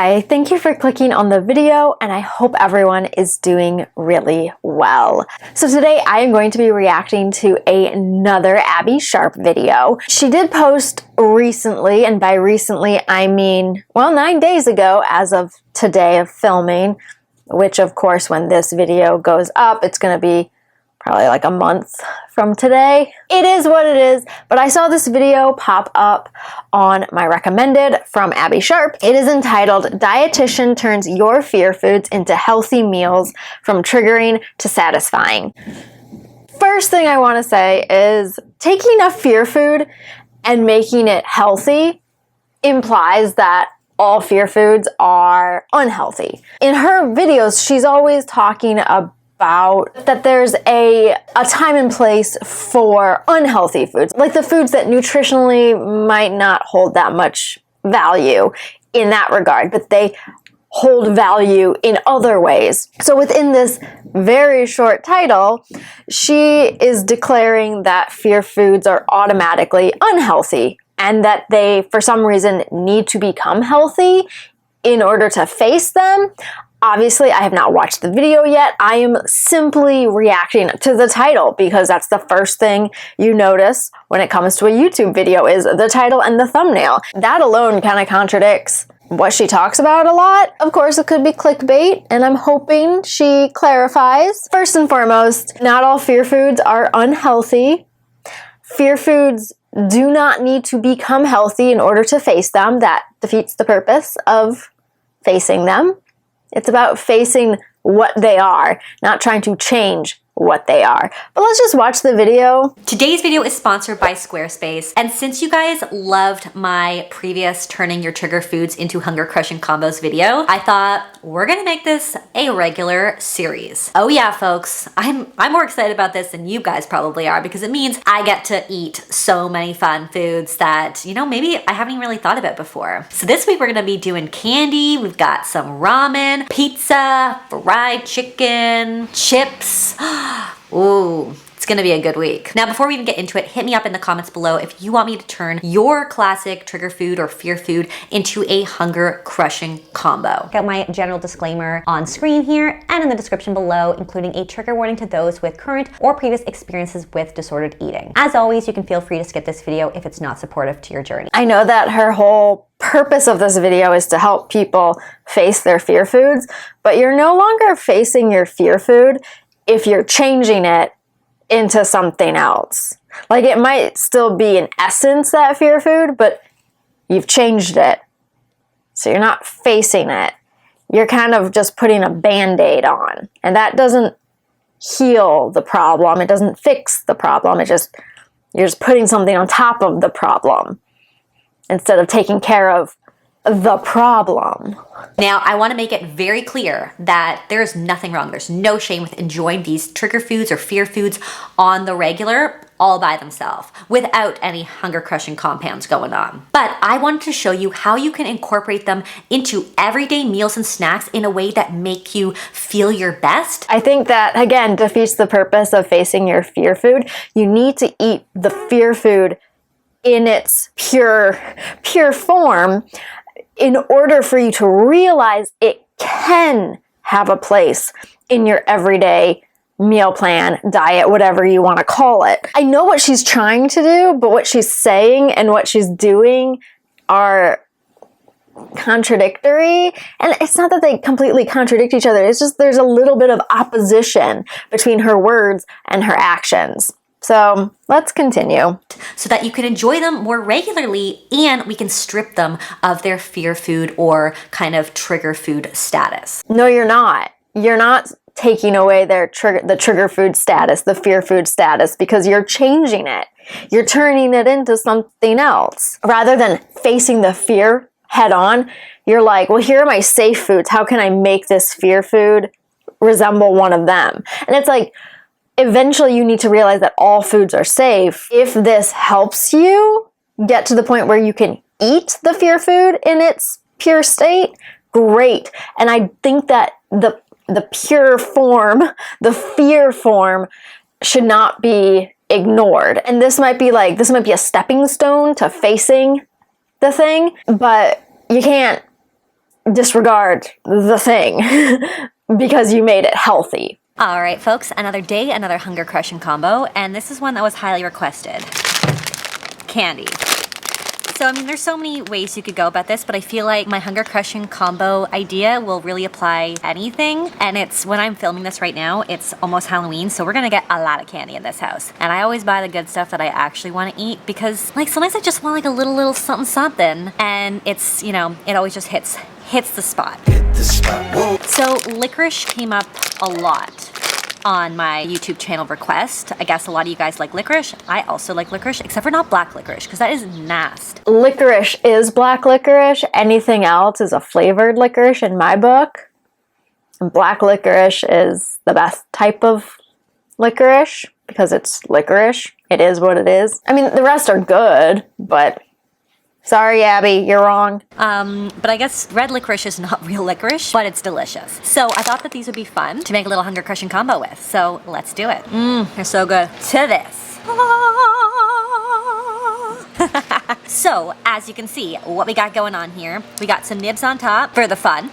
Hi, thank you for clicking on the video, and I hope everyone is doing really well. So today I am going to be reacting to another Abbey Sharp video. She did post recently, and by recently I mean, well, 9 days ago as of today of filming, which of course when this video goes up, it's going to be probably like a month from today. It is what it is, but I saw this video pop up on my recommended from Abbey Sharp. It is entitled, Dietitian Turns Your Fear Foods into Healthy Meals from Triggering to Satisfying. First thing I want to say is taking a fear food and making it healthy implies that all fear foods are unhealthy. In her videos, she's always talking about that there's a time and place for unhealthy foods, like the foods that nutritionally might not hold that much value in that regard, but they hold value in other ways. So within this very short title, she is declaring that fear foods are automatically unhealthy and that they, for some reason, need to become healthy in order to face them. Obviously, I have not watched the video yet. I am simply reacting to the title because that's the first thing you notice when it comes to a YouTube video is the title and the thumbnail. That alone kind of contradicts what she talks about a lot. Of course, it could be clickbait, and I'm hoping she clarifies. First and foremost, not all fear foods are unhealthy. Fear foods do not need to become healthy in order to face them. That defeats the purpose of facing them. It's about facing what they are, not trying to change what they are. But let's just watch the video. Today's video is sponsored by Squarespace. And since you guys loved my previous Turning Your Trigger Foods into Hunger Crushing Combos video, I thought we're gonna make this a regular series. Oh yeah, folks, I'm more excited about this than you guys probably are because it means I get to eat so many fun foods that, you know, maybe I haven't even really thought about before. So this week we're gonna be doing candy, we've got some ramen, pizza, fried chicken, chips. Ooh, it's gonna be a good week. Now, before we even get into it, hit me up in the comments below if you want me to turn your classic trigger food or fear food into a hunger crushing combo. Got my general disclaimer on screen here and in the description below, including a trigger warning to those with current or previous experiences with disordered eating. As always, you can feel free to skip this video if it's not supportive to your journey. I know that her whole purpose of this video is to help people face their fear foods, but you're no longer facing your fear food if you're changing it into something else. Like, it might still be in essence that fear food, but you've changed it. So you're not facing it. You're kind of just putting a band-aid on. And that doesn't heal the problem. It doesn't fix the problem. You're just putting something on top of the problem instead of taking care of the problem. Now, I want to make it very clear that there's nothing wrong. There's no shame with enjoying these trigger foods or fear foods on the regular, all by themselves, without any hunger crushing compounds going on. But I wanted to show you how you can incorporate them into everyday meals and snacks in a way that make you feel your best. I think that, again, defeats the purpose of facing your fear food. You need to eat the fear food in its pure form in order for you to realize it can have a place in your everyday meal plan, diet, whatever you want to call it. I know what she's trying to do, but what she's saying and what she's doing are contradictory. And it's not that they completely contradict each other. It's just there's a little bit of opposition between her words and her actions. So let's continue. So that you can enjoy them more regularly and we can strip them of their fear food or kind of trigger food status. No, you're not. You're not taking away the trigger food status, the fear food status, because you're changing it. You're turning it into something else. Rather than facing the fear head on, you're like, well, here are my safe foods. How can I make this fear food resemble one of them? And it's like, eventually you need to realize that all foods are safe. If this helps you get to the point where you can eat the fear food in its pure state, great. And I think that the pure form, the fear form, should not be ignored. And this might be a stepping stone to facing the thing, but you can't disregard the thing because you made it healthy. All right, folks, another day, another hunger crushing combo, and this is one that was highly requested. Candy. So, I mean, there's so many ways you could go about this, but I feel like my hunger crushing combo idea will really apply to anything. And it's, when I'm filming this right now, it's almost Halloween, so we're gonna get a lot of candy in this house. And I always buy the good stuff that I actually want to eat because, like, sometimes I just want like a little something, and it's, you know, it always just hits the spot. Hit the spot. Whoa. So licorice came up a lot on my YouTube channel request. I guess a lot of you guys like licorice. I also like licorice, except for not black licorice, because that is nasty. Licorice is black licorice. Anything else is a flavored licorice in my book. And black licorice is the best type of licorice because it's licorice. It is what it is. I mean, the rest are good, but sorry, Abby, you're wrong. But I guess red licorice is not real licorice, but it's delicious. So I thought that these would be fun to make a little hunger crushing combo with. So let's do it. They're so good. To this. So, as you can see, what we got going on here, we got some nibs on top for the fun.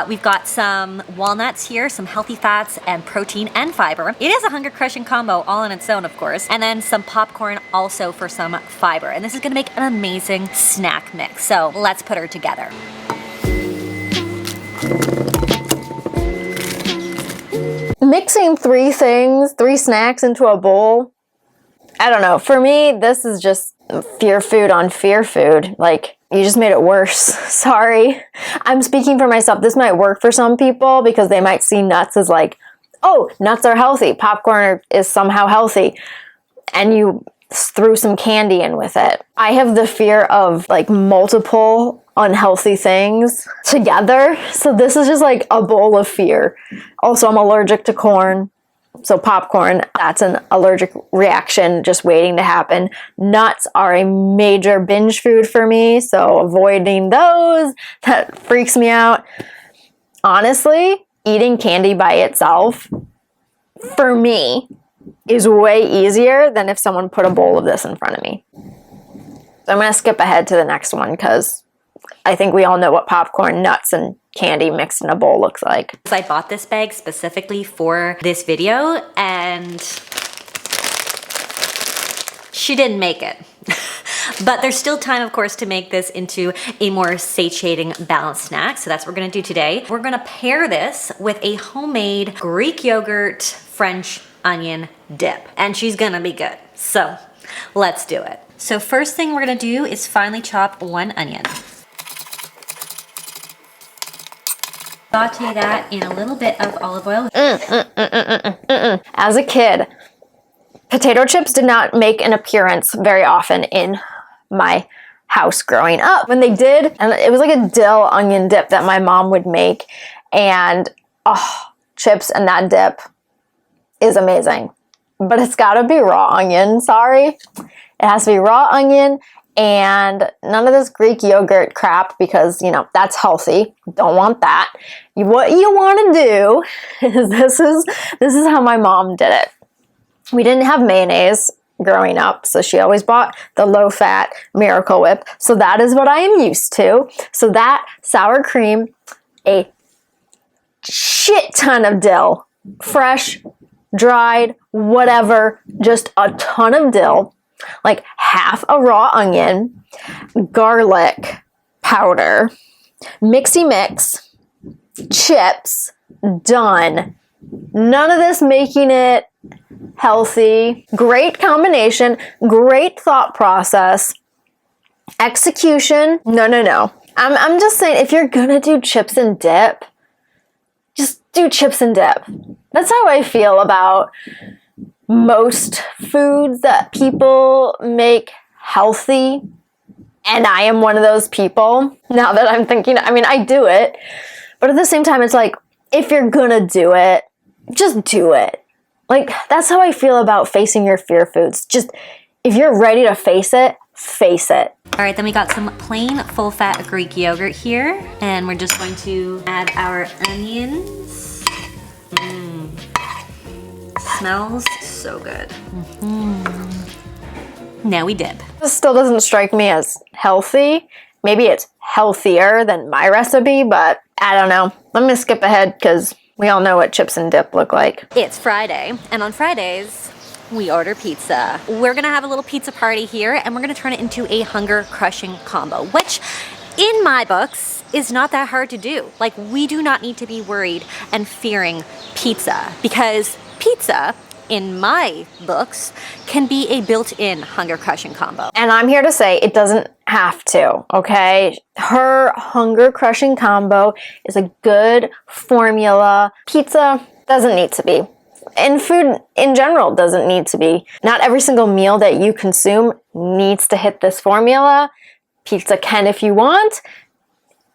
We've got some walnuts here, some healthy fats and protein and fiber. It is a hunger crushing combo all on its own, of course. And then some popcorn also for some fiber. And this is gonna make an amazing snack mix. So let's put her together. Mixing three snacks into a bowl, I don't know. For me, this is just fear food on fear food. Like, you just made it worse. Sorry. I'm speaking for myself. This might work for some people because they might see nuts as like, oh, nuts are healthy. Popcorn is somehow healthy. And you threw some candy in with it. I have the fear of like multiple unhealthy things together. So this is just like a bowl of fear. Also, I'm allergic to corn. So popcorn, that's an allergic reaction just waiting to happen. Nuts are a major binge food for me, so avoiding those, that freaks me out. Honestly, eating candy by itself, for me, is way easier than if someone put a bowl of this in front of me. So I'm going to skip ahead to the next one because I think we all know what popcorn, nuts, and candy mixed in a bowl looks like. I bought this bag specifically for this video and she didn't make it. But there's still time, of course, to make this into a more satiating, balanced snack. So that's what we're gonna do today. We're gonna pair this with a homemade Greek yogurt French onion dip. And she's gonna be good. So let's do it. So first thing we're gonna do is finely chop one onion. Saute that in a little bit of olive oil. As a kid, potato chips did not make an appearance very often in my house growing up. When they did, and it was like a dill onion dip that my mom would make, and chips and that dip is amazing. But it's gotta be raw onion, sorry. It has to be raw onion and none of this Greek yogurt crap because, you know, that's healthy. Don't want that. What you want to do is this is how my mom did it. We didn't have mayonnaise growing up, so she always bought the low-fat Miracle Whip. So that is what I am used to. So that, sour cream, a shit ton of dill, fresh, dried, whatever, just a ton of dill, like half a raw onion, garlic powder, mixy mix, chips, done. None of this making it healthy. Great combination, great thought process, execution. No. I'm just saying, if you're gonna do chips and dip, just do chips and dip. That's how I feel about most foods that people make healthy. And I am one of those people. Now that I'm thinking, I mean, I do it. But at the same time, it's like, if you're gonna do it, just do it. Like, that's how I feel about facing your fear foods. Just, if you're ready to face it, face it. All right, then we got some plain full-fat Greek yogurt here. And we're just going to add our onions. Smells so good. Now we dip. This still doesn't strike me as healthy. Maybe it's healthier than my recipe, but I don't know. I'm gonna skip ahead because we all know what chips and dip look like. It's Friday, and on Fridays, we order pizza. We're gonna have a little pizza party here, and we're gonna turn it into a hunger-crushing combo, which, in my books, is not that hard to do. Like, we do not need to be worried and fearing pizza, because pizza, in my books, can be a built-in hunger-crushing combo. And I'm here to say it doesn't have to, okay? Her hunger-crushing combo is a good formula. Pizza doesn't need to be. And food in general doesn't need to be. Not every single meal that you consume needs to hit this formula. Pizza can if you want,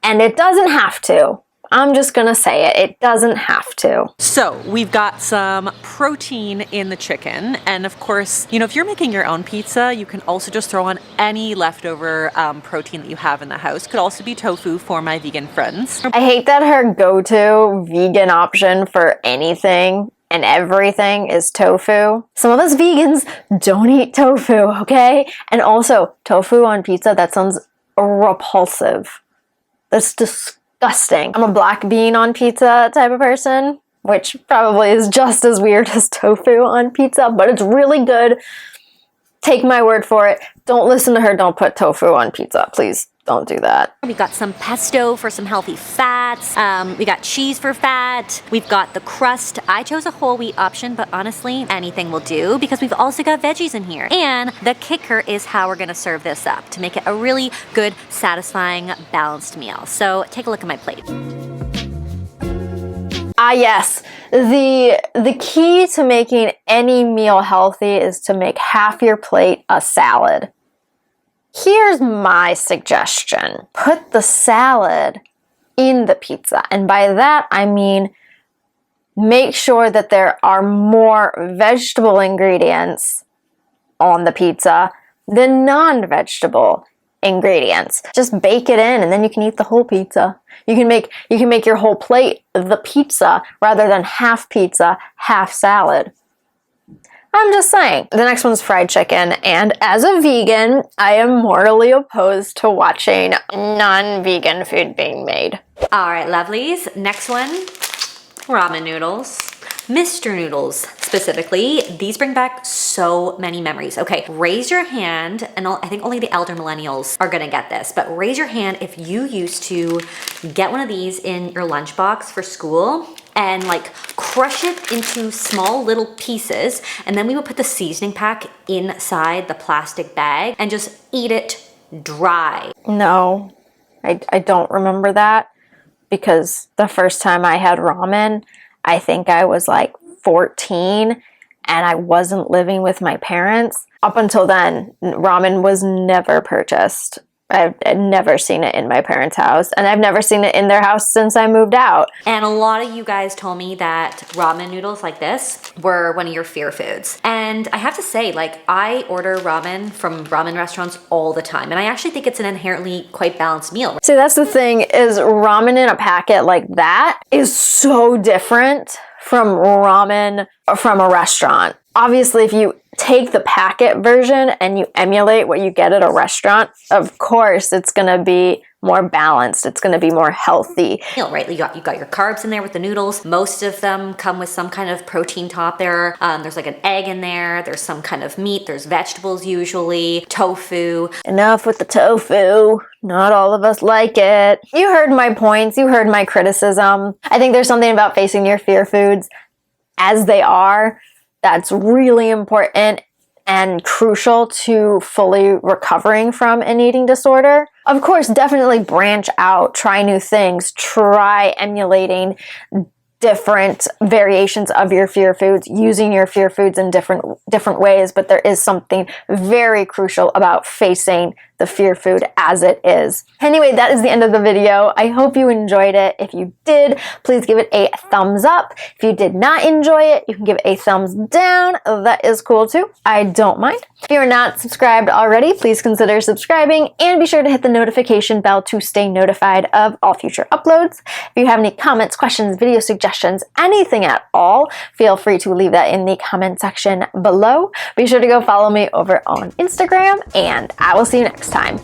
and it doesn't have to. I'm just gonna say it. It doesn't have to. So we've got some protein in the chicken. And of course, you know, if you're making your own pizza, you can also just throw on any leftover protein that you have in the house. Could also be tofu for my vegan friends. I hate that her go-to vegan option for anything and everything is tofu. Some of us vegans don't eat tofu, okay? And also, tofu on pizza, that sounds repulsive. That's disgusting. I'm a black bean on pizza type of person, which probably is just as weird as tofu on pizza, but it's really good. Take my word for it. Don't listen to her. Don't put tofu on pizza. Please don't do that. We got some pesto for some healthy fats. We got cheese for fat. We've got the crust. I chose a whole wheat option, but honestly, anything will do because we've also got veggies in here. And the kicker is how we're gonna serve this up to make it a really good, satisfying, balanced meal. So take a look at my plate. Ah, yes. The key to making any meal healthy is to make half your plate a salad. Here's my suggestion. Put the salad in the pizza. And by that, I mean, make sure that there are more vegetable ingredients on the pizza than non-vegetable ingredients. Just bake it in and then you can eat the whole pizza. You can make your whole plate the pizza rather than half pizza, half salad. I'm just saying. The next one's fried chicken, and as a vegan, I am morally opposed to watching non-vegan food being made. All right, lovelies. Next one, ramen noodles. Mr. Noodles, specifically, these bring back so many memories. Okay, raise your hand, and I think only the elder millennials are gonna get this, but raise your hand if you used to get one of these in your lunchbox for school and like crush it into small little pieces, and then we would put the seasoning pack inside the plastic bag and just eat it dry. No, I don't remember that because the first time I had ramen, I think I was like 14 and I wasn't living with my parents. Up until then, ramen was never purchased. I've never seen it in my parents' house, and I've never seen it in their house since I moved out. And a lot of you guys told me that ramen noodles like this were one of your fear foods. And I have to say, like, I order ramen from ramen restaurants all the time, and I actually think it's an inherently quite balanced meal. See, that's the thing, is ramen in a packet like that is so different from ramen from a restaurant. Obviously, if you take the packet version and you emulate what you get at a restaurant, of course it's gonna be more balanced. It's gonna be more healthy. Right, you got your carbs in there with the noodles. Most of them come with some kind of protein top there. There's like an egg in there. There's some kind of meat. There's vegetables usually, tofu. Enough with the tofu. Not all of us like it. You heard my points. You heard my criticism. I think there's something about facing your fear foods as they are that's really important and crucial to fully recovering from an eating disorder. Of course, definitely branch out, try new things, try emulating different variations of your fear foods, using your fear foods in different ways, but there is something very crucial about facing the fear food as it is. Anyway, that is the end of the video. I hope you enjoyed it. If you did, please give it a thumbs up. If you did not enjoy it, you can give it a thumbs down. That is cool too. I don't mind. If you are not subscribed already, please consider subscribing and be sure to hit the notification bell to stay notified of all future uploads. If you have any comments, questions, video suggestions, anything at all, feel free to leave that in the comment section below. Be sure to go follow me over on Instagram, and I will see you next time.